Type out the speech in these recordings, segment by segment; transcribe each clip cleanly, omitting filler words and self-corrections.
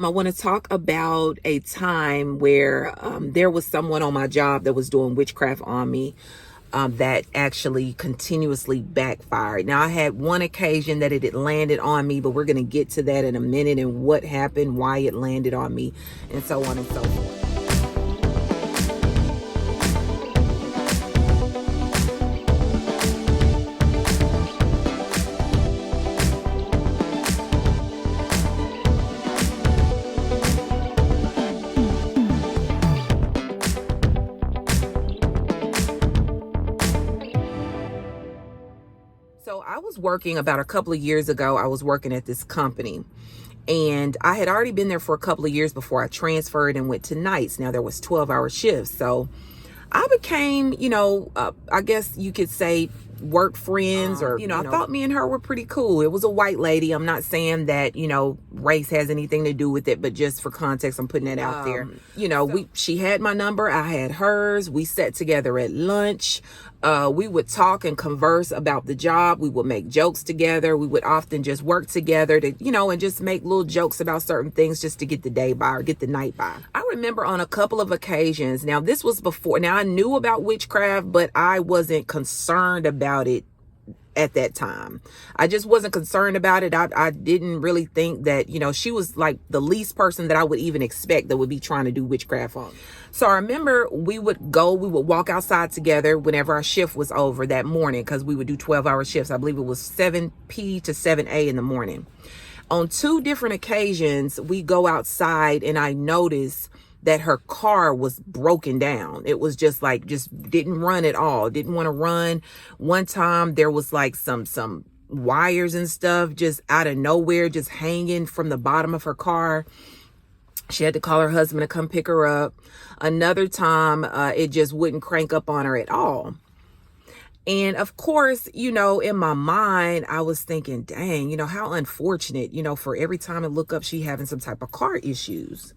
I want to talk about a time where there was someone on my job that was doing witchcraft on me that actually continuously backfired. Now, I had one occasion that it had landed on me, but we're going to get to that in a minute and what happened, why it landed on me, and so on and so forth. So I was working about a couple of years ago. I was working at this company and I had already been there for a couple of years before I transferred and went to nights. Now there was 12-hour shifts. So I became, I guess you could say work friends or, I thought me and her were pretty cool. It was a white lady. I'm not saying that, race has anything to do with it, but just for context, I'm putting that out there. She had my number. I had hers. We sat together at lunch. We would talk and converse about the job. We would make jokes together. We would often just work together to, and just make little jokes about certain things just to get the day by or get the night by. I remember on a couple of occasions, now this was before, now I knew about witchcraft, but I wasn't concerned about it at that time. I just wasn't concerned about it. I didn't really think that, she was like the least person that I would even expect that would be trying to do witchcraft on me. So I remember we would walk outside together whenever our shift was over that morning, because we would do 12-hour shifts. I believe it was 7 p to 7 a in the morning. On 2 different occasions, we go outside and I noticed that her car was broken down. It was just didn't run at all. Didn't want to run. One time there was like some wires and stuff just out of nowhere, just hanging from the bottom of her car. She had to call her husband to come pick her up. Another time, it just wouldn't crank up on her at all. And of course, in my mind, I was thinking, dang, how unfortunate, for every time I look up, she having some type of car issues.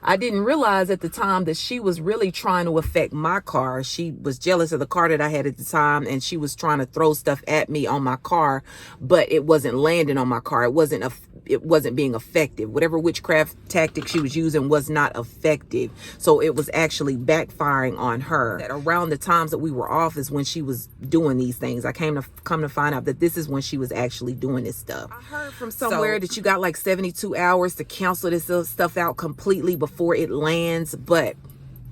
I didn't realize at the time that she was really trying to affect my car. She was jealous of the car that I had at the time, and she was trying to throw stuff at me on my car, but it wasn't landing on my car. It wasn't being effective. Whatever witchcraft tactic she was using was not effective. So it was actually backfiring on her. That around the times that we were off is when she was doing these things. I come to find out that this is when she was actually doing this stuff. I heard from somewhere that you got like 72 hours to cancel this stuff out completely before it lands. But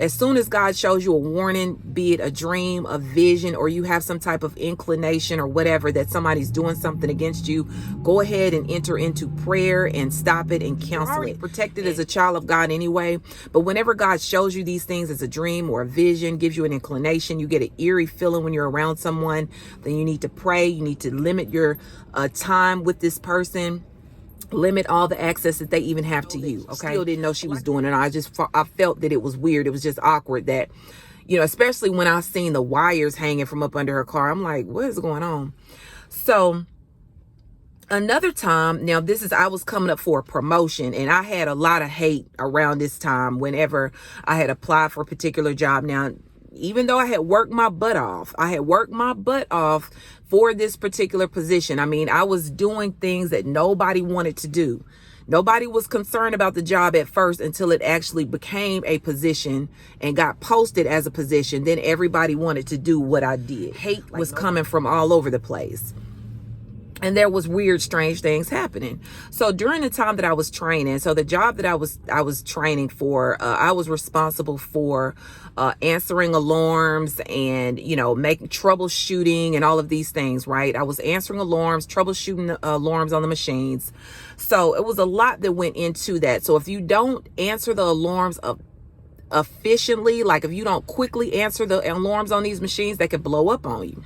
as soon as God shows you a warning, be it a dream, a vision, or you have some type of inclination or whatever that somebody's doing something against you, go ahead and enter into prayer and stop it and counsel it. Protected as a child of God anyway. But whenever God shows you these things as a dream or a vision, gives you an inclination, you get an eerie feeling when you're around someone, then you need to pray. You need to limit your time with this person. Limit all the access that they even have to you. Okay. Still didn't know she was doing it. I felt that it was weird. It was just awkward that, especially when I seen the wires hanging from up under her car. I'm like, what is going on? So another time, now I was coming up for a promotion, and I had a lot of hate around this time whenever I had applied for a particular job. Now, even though I had worked my butt off for this particular position. I mean, I was doing things that nobody wanted to do. Nobody was concerned about the job at first until it actually became a position and got posted as a position. Then everybody wanted to do what I did. Hate was coming from all over the place. And there was weird, strange things happening. So during the time that I was training, so the job that I was training for, I was responsible for answering alarms and, making troubleshooting and all of these things, right? I was answering alarms, troubleshooting alarms on the machines. So it was a lot that went into that. So if you don't answer the alarms efficiently, like if you don't quickly answer the alarms on these machines, they could blow up on you.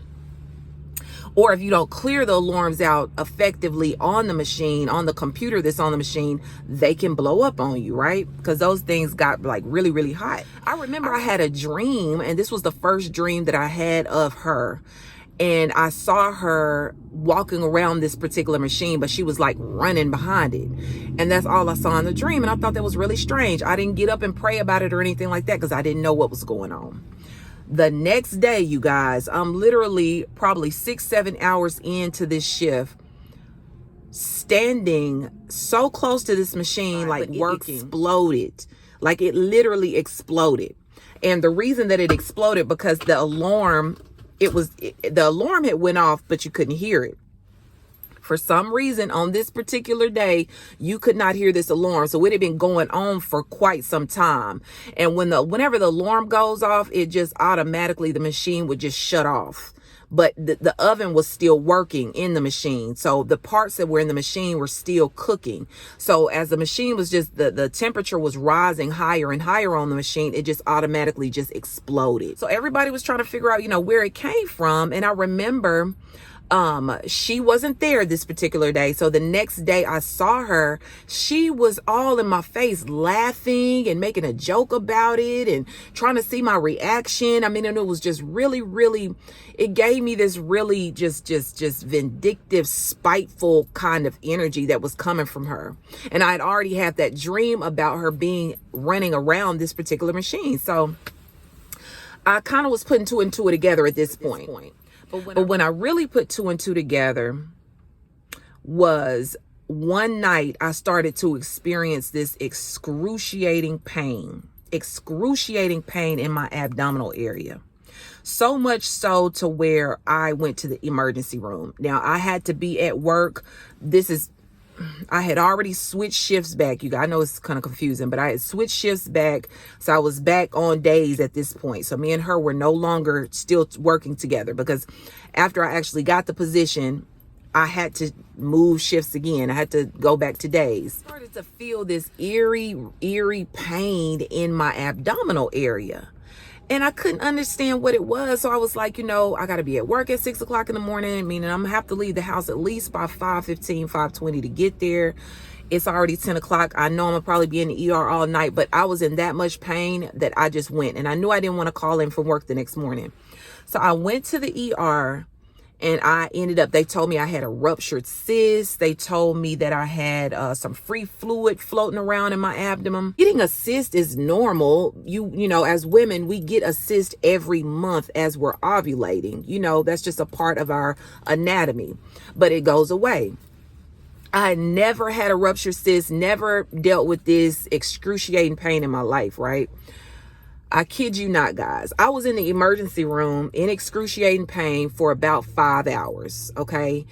Or if you don't clear the alarms out effectively on the machine, on the computer that's on the machine, they can blow up on you, right? Because those things got like really, really hot. I remember I had a dream, and this was the first dream that I had of her. And I saw her walking around this particular machine, but she was like running behind it. And that's all I saw in the dream. And I thought that was really strange. I didn't get up and pray about it or anything like that because I didn't know what was going on. The next day, you guys, I'm literally probably 6-7 hours into this shift. standing so close to this machine, like working, exploded. Like it literally exploded. And the reason that it exploded, because the alarm, the alarm had went off, but you couldn't hear it. For some reason, on this particular day, you could not hear this alarm. So it had been going on for quite some time. And whenever the alarm goes off, it just automatically, the machine would just shut off. But the oven was still working in the machine. So the parts that were in the machine were still cooking. So as the machine was just, the temperature was rising higher and higher on the machine, it just automatically just exploded. So everybody was trying to figure out, where it came from. And I remember she wasn't there this particular day. So the next day I saw her, she was all in my face laughing and making a joke about it and trying to see my reaction. I mean, and it was just really, really, it gave me this really just vindictive, spiteful kind of energy that was coming from her. And I had already had that dream about her running around this particular machine. So I kind of was putting two and two together at this point. But when I really put two and two together was one night I started to experience this excruciating pain in my abdominal area. So much so to where I went to the emergency room. Now I had to be at work. I had already switched shifts back. You guys, I know it's kind of confusing, but I had switched shifts back. So I was back on days at this point. So me and her were no longer still working together, because after I actually got the position, I had to move shifts again. I had to go back to days. I started to feel this eerie pain in my abdominal area. And I couldn't understand what it was. So I was like, I got to be at work at 6 o'clock in the morning, meaning I'm going to have to leave the house at least by 5:15, 5:20 to get there. It's already 10 o'clock. I know I'm going to probably be in the ER all night, but I was in that much pain that I just went. And I knew I didn't want to call in from work the next morning. So I went to the ER. And they told me I had a ruptured cyst. They told me that I had some free fluid floating around in my abdomen. Getting a cyst is normal. As women, we get a cyst every month as we're ovulating. That's just a part of our anatomy, but it goes away. I never had a ruptured cyst, never dealt with this excruciating pain in my life, right? I kid you not, guys. I was in the emergency room in excruciating pain for about 5 hours, okay?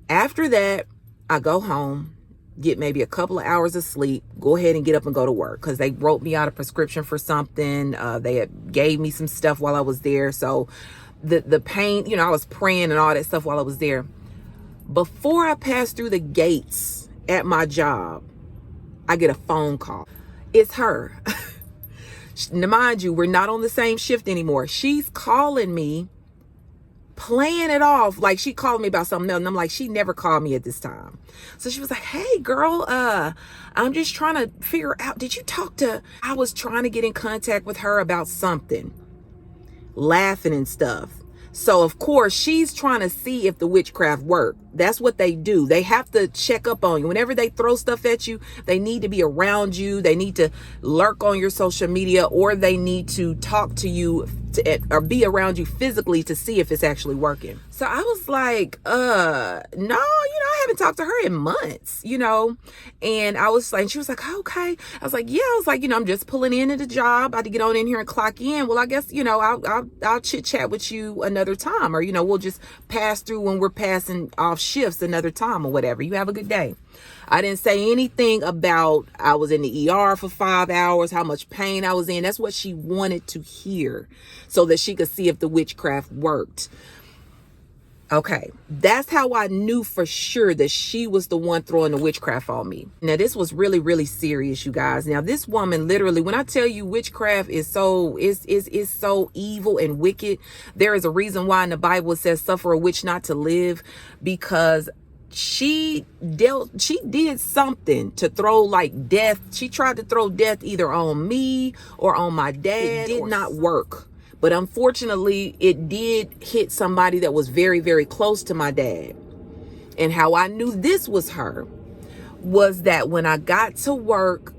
After that, I go home, get maybe a couple of hours of sleep, go ahead and get up and go to work, because they wrote me out a prescription for something. They had gave me some stuff while I was there. So the pain, I was praying and all that stuff while I was there. Before I passed through the gates at my job, I get a phone call. It's her. Now, mind you, we're not on the same shift anymore. She's calling me, playing it off like she called me about something else. And I'm like, she never called me at this time. So she was like, hey, girl, I'm just trying to figure out, did you talk to... I was trying to get in contact with her about something, laughing and stuff. So, of course, she's trying to see if the witchcraft worked. That's what they do. They have to check up on you. Whenever they throw stuff at you, they need to be around you. They need to lurk on your social media, or they need to talk to you or be around you physically to see if it's actually working. So I was like, no, I haven't talked to her in months, and I was like, she was like, okay. I was like, yeah, I was like, I'm just pulling in at a job. I had to get on in here and clock in. Well, I guess, I'll chit chat with you another time, or, we'll just pass through when we're passing off shifts another time or whatever. You have a good day. I didn't say anything about I was in the ER for 5 hours, how much pain I was in. That's what she wanted to hear so that she could see if the witchcraft worked. Okay, that's how I knew for sure that she was the one throwing the witchcraft on me. Now, this was really, really serious, you guys. Now, this woman literally, when I tell you witchcraft is so evil and wicked, there is a reason why in the Bible it says suffer a witch not to live, because she did something to throw like death. She tried to throw death either on me or on my dad. It did not work. But unfortunately, it did hit somebody that was very, very close to my dad. And how I knew this was her was that when I got to work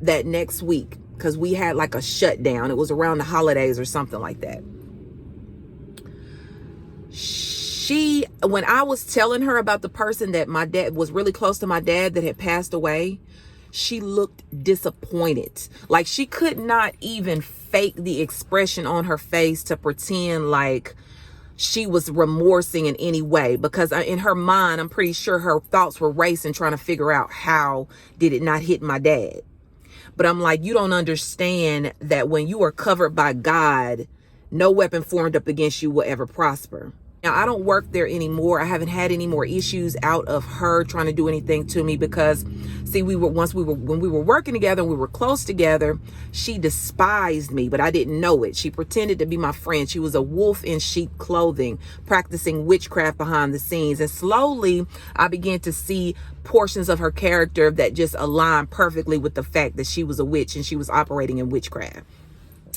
that next week, because we had like a shutdown, it was around the holidays or something like that. when I was telling her about the person that my dad was really close to, my dad, that had passed away, she looked disappointed. Like she could not even fake the expression on her face to pretend like she was remorsing in any way, because in her mind, I'm pretty sure her thoughts were racing, trying to figure out how did it not hit my dad. But I'm like, you don't understand that when you are covered by God, no weapon formed up against you will ever prosper. Now, I don't work there anymore. I haven't had any more issues out of her trying to do anything to me, because see, when we were working together and we were close together, she despised me, but I didn't know it. She pretended to be my friend. She was a wolf in sheep clothing, practicing witchcraft behind the scenes. And slowly I began to see portions of her character that just aligned perfectly with the fact that she was a witch and she was operating in witchcraft.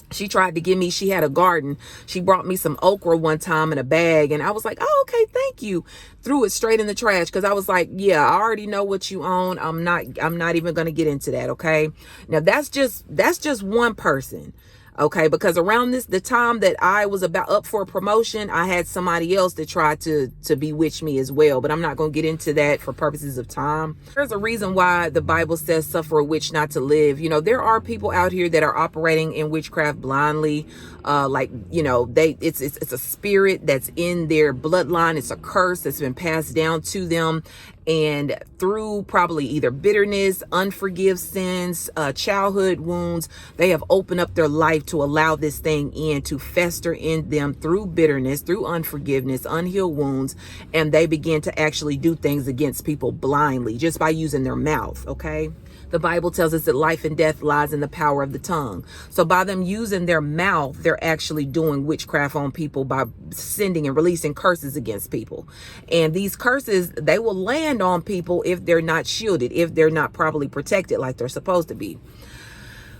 She tried to give me, she had a garden. She brought me some okra one time in a bag, and I was like, oh, okay, thank you. Threw it straight in the trash, because I was like, yeah, I already know what you own. I'm not even going to get into that. Okay. Now that's just one person. Okay, because around the time that I was about up for a promotion, I had somebody else that tried to bewitch me as well. But I'm not going to get into that for purposes of time. There's a reason why the Bible says, suffer a witch not to live. You know, there are people out here that are operating in witchcraft blindly. Like, you know, it's a spirit that's in their bloodline. It's a curse that's been passed down to them. And through probably either bitterness, unforgiven sins, childhood wounds, they have opened up their life to allow this thing in, to fester in them through bitterness, through unforgiveness, unhealed wounds. And they begin to actually do things against people blindly just by using their mouth. Okay. The Bible tells us that life and death lies in the power of the tongue. So by them using their mouth, they're actually doing witchcraft on people by sending and releasing curses against people. And these curses, they will land on people if they're not shielded, if they're not properly protected like they're supposed to be.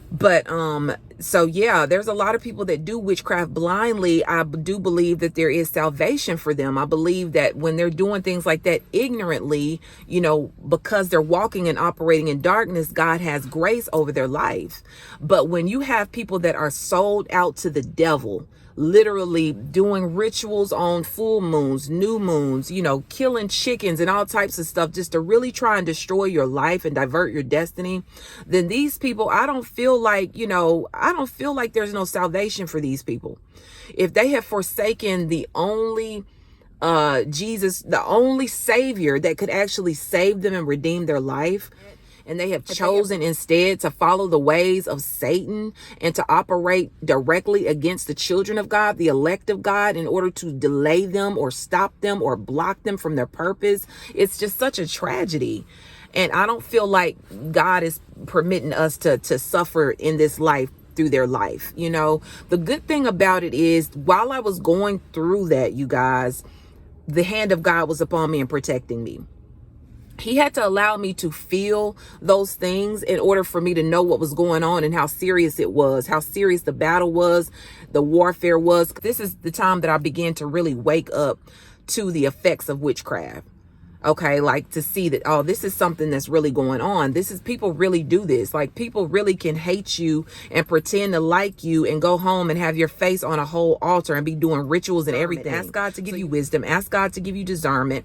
But so yeah, there's a lot of people that do witchcraft blindly. I do believe that there is salvation for them. I believe that when they're doing things like that ignorantly, you know, because they're walking and operating in darkness, God has grace over their life. But when you have people that are sold out to the devil, literally doing rituals on full moons, new moons, you know, killing chickens and all types of stuff just to really try and destroy your life and divert your destiny, then these people, I don't feel like there's no salvation for these people. If they have forsaken the only Jesus, the only savior that could actually save them and redeem their life, and they have chosen instead to follow the ways of Satan and to operate directly against the children of God, the elect of God, in order to delay them or stop them or block them from their purpose. It's just such a tragedy. And I don't feel like God is permitting us to suffer in this life through their life. You know, the good thing about it is, while I was going through that, you guys, the hand of God was upon me and protecting me. He had to allow me to feel those things in order for me to know what was going on and how serious it was, how serious the battle was, the warfare was. This is the time that I began to really wake up to the effects of witchcraft. Okay, like to see that, oh, this is something that's really going on. This is, people really do this. Like, people really can hate you and pretend to like you and go home and have your face on a whole altar and be doing rituals and everything. Ask God to give you wisdom. Ask God to give you discernment.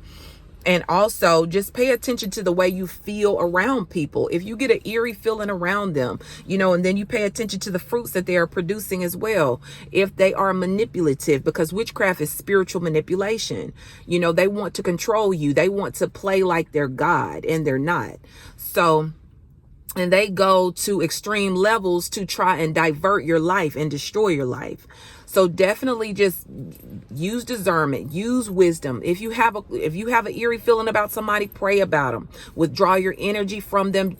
And also just pay attention to the way you feel around people. If you get an eerie feeling around them, you know, and then you pay attention to the fruits that they are producing as well. If they are manipulative, because witchcraft is spiritual manipulation. You know, they want to control you. They want to play like they're God, and they're not. So, and they go to extreme levels to try and divert your life and destroy your life. So definitely just use discernment, use wisdom. If you have an eerie feeling about somebody, pray about them. Withdraw your energy from them.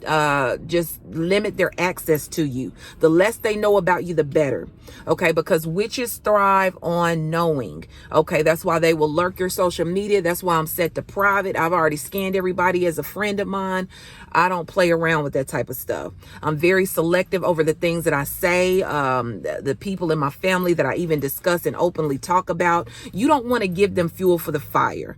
Just limit their access to you. The less they know about you, the better. Okay, because witches thrive on knowing. Okay, that's why they will lurk your social media. That's why I'm set to private. I've already scanned everybody as a friend of mine. I don't play around with that type of stuff. I'm very selective over the things that I say. The people in my family that I even discuss and openly talk about, you don't want to give them fuel for the fire.